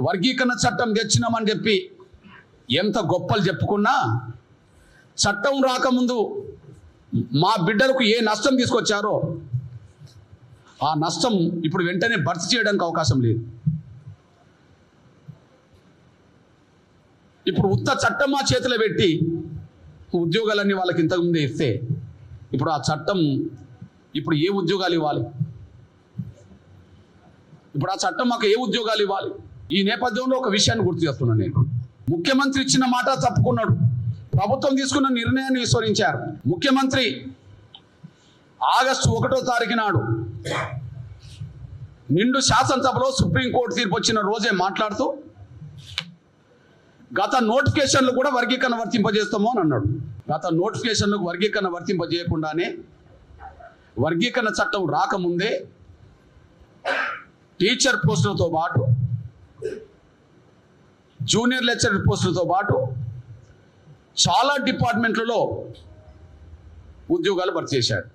వర్గీకరణ చట్టం తెచ్చినామని చెప్పి ఎంత గొప్పలు చెప్పుకున్నా చట్టం రాకముందు మా బిడ్డలకు ఏ నష్టం తీసుకొచ్చారో ఆ నష్టం ఇప్పుడు వెంటనే భర్తీ చేయడానికి అవకాశం లేదు. ఇప్పుడు ఉత్త చట్టం మా చేతిలో పెట్టి ఉద్యోగాలన్నీ వాళ్ళకి ఇంతకుముందే ఇస్తే ఇప్పుడు ఆ చట్టం ఇప్పుడు ఏ ఉద్యోగాలు ఇవ్వాలి? ఇప్పుడు ఆ చట్టం మాకు ఏ ఉద్యోగాలు ఇవ్వాలి? ఈ నేపథ్యంలో ఒక విషయాన్ని గుర్తు చేస్తున్నాను నేను. ముఖ్యమంత్రి ఇచ్చిన మాట తప్పుకున్నాడు. ప్రభుత్వం తీసుకున్న నిర్ణయాన్ని విస్మరించారు. ముఖ్యమంత్రి ఆగస్టు 1వ తారీఖు నాడు నిండు శాసనసభలో సుప్రీంకోర్టు తీర్పు వచ్చిన రోజే మాట్లాడుతూ గత నోటిఫికేషన్లు కూడా వర్గీకరణ వర్తింపజేస్తాము అని అన్నాడు. గత నోటిఫికేషన్లకు వర్గీకరణ వర్తింపజేయకుండానే వర్గీకరణ చట్టం రాకముందే టీచర్ పోస్టులతో పాటు జూనియర్ లెక్చరర్ పోస్టులతో పాటు చాలా డిపార్ట్మెంట్లలో ఉద్యోగాలు భర్తీ చేశాడు.